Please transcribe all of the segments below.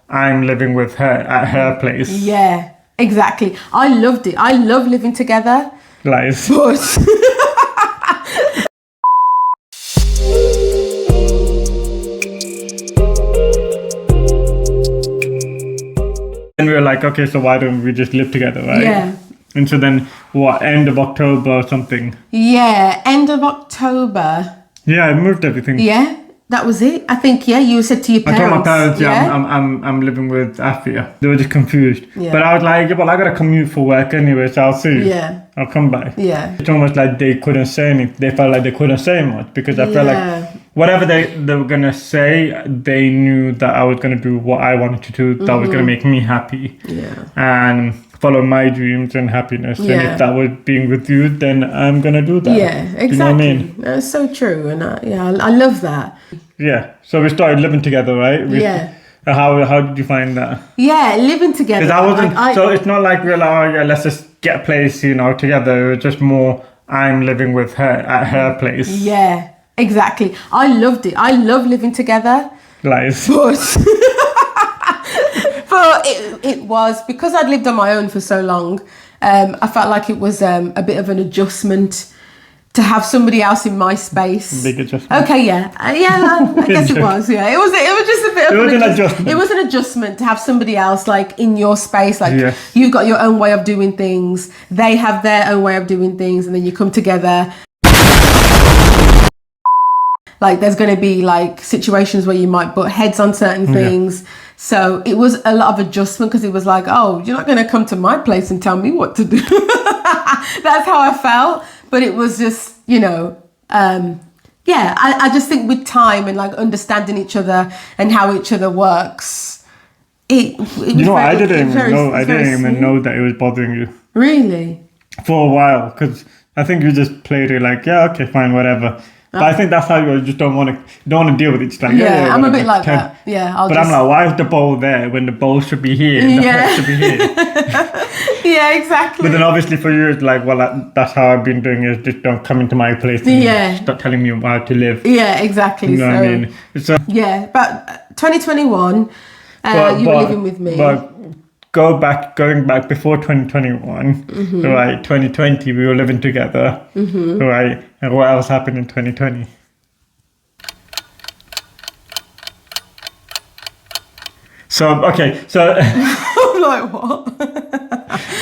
I'm living with her at her place. Yeah, exactly. I loved it. I love living together. Lies. But and we were like, okay, so why don't we just live together, right? yeah. And so then, end of October or something? Yeah, end of October. Yeah, I moved everything. Yeah, that was it. I think, yeah, you said to your I parents. told my parents, I'm living with Afiya. They were just confused. Yeah. But I was like, yeah, but I gotta commute for work anyway, so I'll see you. Yeah. I'll come by. Yeah. It's almost like they couldn't say anything. They felt like they couldn't say much because I felt like whatever they were gonna say, they knew that I was gonna do what I wanted to do, that was gonna make me happy. Yeah. And follow my dreams and happiness. Yeah. And if that was being with you, then I'm gonna do that. Yeah, exactly. Do you know what I mean? That's so true. And I love that. Yeah. So we started living together, right? Yeah. How did you find that? Yeah, living together. Because I wasn't. So it's not like we're like, oh yeah, let's just get a place, together. It was just more, I'm living with her at her place. Yeah, exactly. I loved it. I love living together. Lies. But it was because I'd lived on my own for so long. I felt like it was a bit of an adjustment to have somebody else in my space. Big adjustment. Okay, yeah, I guess it was. Yeah, it was just a bit of an adjustment. It was an adjustment to have somebody else like in your space. Like Yes. you've got your own way of doing things. They have their own way of doing things, and then you come together. Like there's going to be like situations where you might butt heads on certain things. So it was a lot of adjustment because it was like, oh, you're not going to come to my place and tell me what to do. That's how I felt. But it was just, I just think with time and like understanding each other and how each other works, it was I didn't even know that it was bothering you. Really? For a while, because I think you just played it like, yeah, okay, fine, whatever. But I think that's how you just don't want to deal with it. It's like, yeah, I'm a bit like that. Yeah, I'm like, why is the bowl there when the bowl should be here? And the plate should be here. Yeah, exactly. But then obviously for you, it's like, well, that's how I've been doing it. Just don't come into my place and start telling me how to live. Yeah, exactly. You know what I mean? So yeah, but 2021, you were living with me. But going back before 2021, right? 2020, we were living together, right? And what else happened in 2020? So I'm like, what?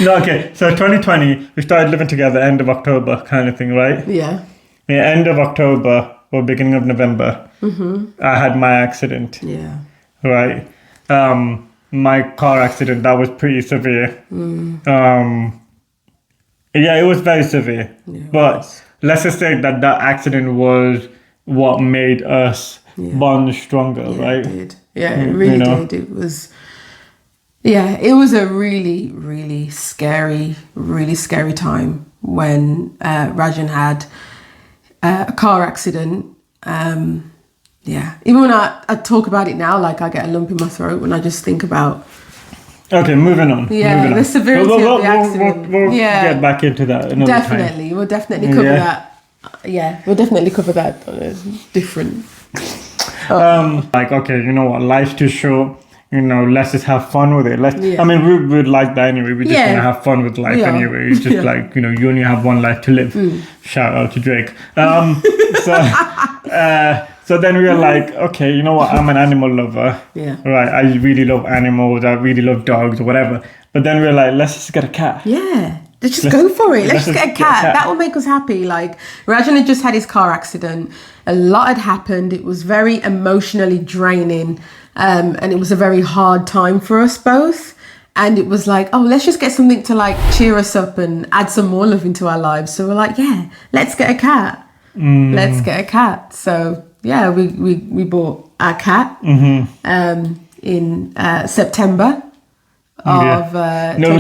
No, okay. So 2020, we started living together end of October kind of thing, right? Yeah. Yeah, end of October or beginning of November, I had my accident. Yeah. Right. My car accident, that was pretty severe. Yeah, it was very severe. Yeah, but let's just say that accident was what made us bond stronger, right? It did. Yeah, it really did. It was... Yeah, it was a really, really scary time when Rajan had a car accident. Even when I talk about it now, like I get a lump in my throat when I just think about... Okay, moving on. Yeah, the severity of the accident. We'll get back into that another definitely. time. We'll definitely cover that. Yeah, we'll definitely cover that. Different. Like, okay, you know what? Life's too short. Let's just have fun with it. I mean, we would like that anyway. We're just going to have fun with life anyway. It's just like, you only have one life to live. Shout out to Drake. So then we were like, okay, you know what? I'm an animal lover. Yeah. Right. I really love animals. I really love dogs or whatever. But then we were like, let's just get a cat. Yeah. Let's go for it. Let's just get a cat. That will make us happy. Like, Rajan had just had his car accident. A lot had happened. It was very emotionally draining. And it was a very hard time for us both. And it was like, oh, let's just get something to like cheer us up and add some more love into our lives. So we're like, yeah, let's get a cat. Let's get a cat. So yeah, we bought our cat in September of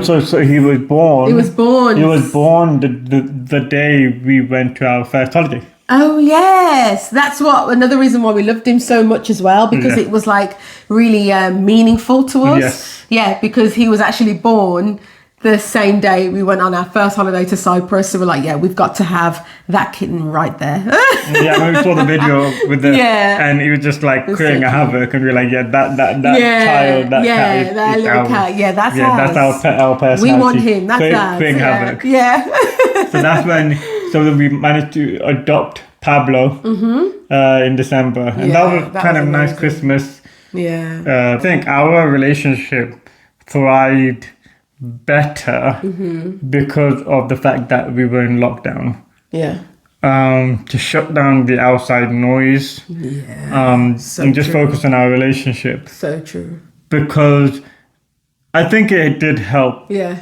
so he was born. He was born. He was born the day we went to our first holiday. Oh yes, that's another reason why we loved him so much as well, because it was like really meaningful to us. Yes. Yeah, because he was actually born the same day we went on our first holiday to Cyprus. So we're like, yeah, we've got to have that kitten right there. Yeah, when we saw the video with the and he was just like creating a havoc, and we were like, yeah, that child, that cat is that little ours. cat. Yeah, that's that's our personality. We want him. That's ours. Creating havoc. Yeah. So that's when we managed to adopt Pablo in December, and that was kind of nice Christmas. Yeah. I think our relationship thrived better because of the fact that we were in lockdown. Yeah. To shut down the outside noise. Yeah. And just focus on our relationship. So true. Because I think it did help. Yeah.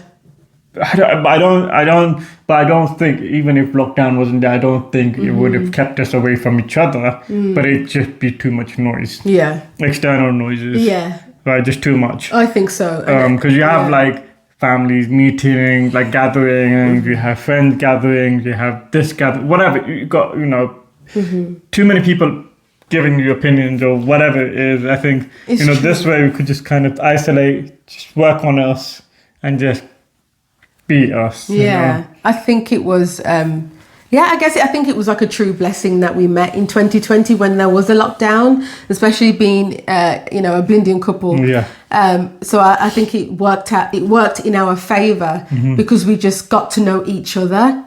I don't think, even if lockdown wasn't there, I don't think it would have kept us away from each other. But it'd just be too much noise. Yeah. External noises. Yeah. Right, just too much. I think so. Because you have like families meeting, like gathering, and you have friends gathering, you have this gathering, whatever. You got, too many people giving you opinions or whatever it is. I think, it's true. This way we could just kind of isolate, just work on us and just be us. Yeah. I think it was, I think it was like a true blessing that we met in 2020 when there was a lockdown, especially being, a Blindian couple. Yeah. So I think it worked in our favor because we just got to know each other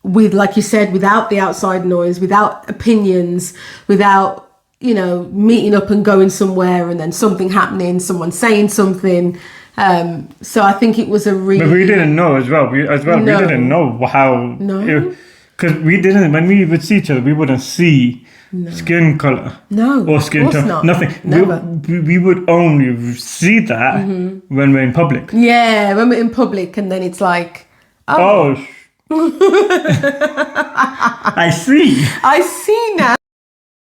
with, like you said, without the outside noise, without opinions, without, meeting up and going somewhere and then something happening, someone saying something. So I think it was a really... But we didn't know as well. We didn't know how... No. Because when we would see each other, we wouldn't see skin color. No, or skin tone. Nothing. Never. We would only see that when we're in public. Yeah, when we're in public, and then it's like, I see. I see now.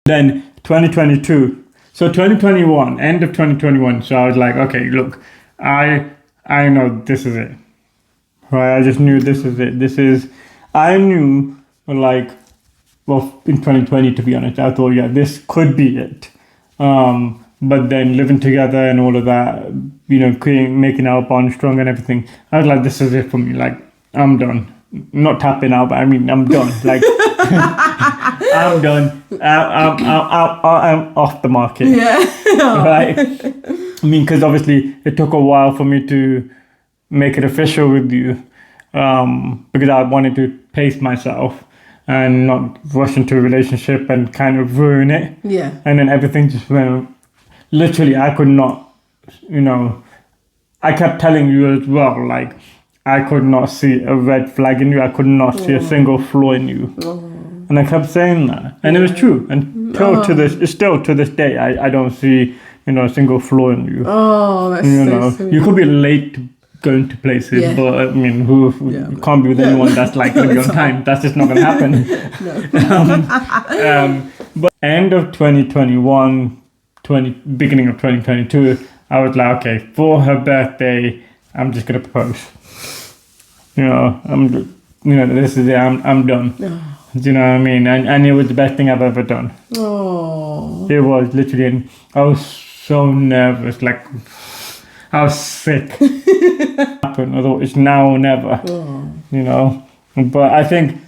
Then 2022. So 2021, end of 2021. So I was like, okay, look, I know this is it. Right? I just knew this is it. I knew, in 2020, to be honest, I thought, this could be it. But then living together and all of that, making our bond strong and everything, I was like, this is it for me. Like, I'm done. Not tapping out, but I mean, I'm done. Like, I'm done. I'm off the market. Yeah. Right? I mean, because obviously it took a while for me to make it official with you. Because I wanted to pace myself and not rush into a relationship and kind of ruin it. Yeah. And then everything just went, literally, I could not, I kept telling you as well, like, I could not see a red flag in you. I could not see a single flaw in you. And I kept saying that. And it was true. And still to this day, I don't see, a single flaw in you. Oh, that's so sweet. You could be late to going to places, but I mean, who can't be with anyone that's like going to be on time. That's just not going to happen. But end of 2021, beginning of 2022, I was like, okay, for her birthday, I'm just going to propose. This is it. I'm done. Do you know what I mean? And it was the best thing I've ever done. Oh. It was literally, and I was so nervous, like I was sick. I thought it's now or never. But I think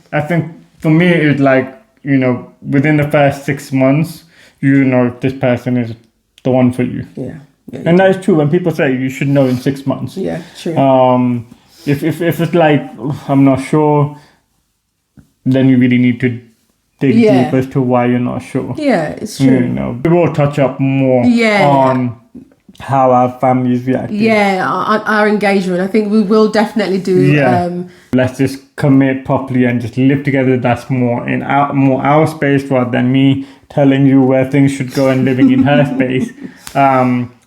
for me it's like, within the first 6 months, this person is the one for you. Yeah. And that is true. When people say you should know in 6 months. Yeah, true. If it's like, I'm not sure, then you really need to dig deep as to why you're not sure. Yeah, it's true. We will touch up more on how our families reacted. Yeah, our engagement. I think we will definitely do. Let's just commit properly and just live together. That's more our space rather than me telling you where things should go and living in her space.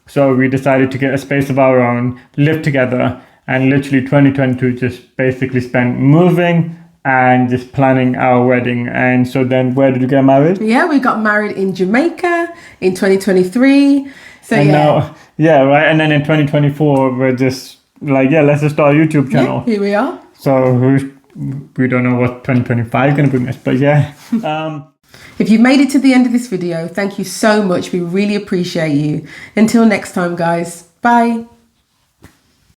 So we decided to get a space of our own, live together, and literally 2022 just basically spent moving and just planning our wedding. And so then where did you get married? Yeah, we got married in Jamaica in 2023. So and now, right. And then in 2024, we're just like, let's just start a YouTube channel. Yeah, here we are. So we don't know what 2025 is going to bring us, but If you've made it to the end of this video, thank you so much. We really appreciate you. Until next time, guys. Bye.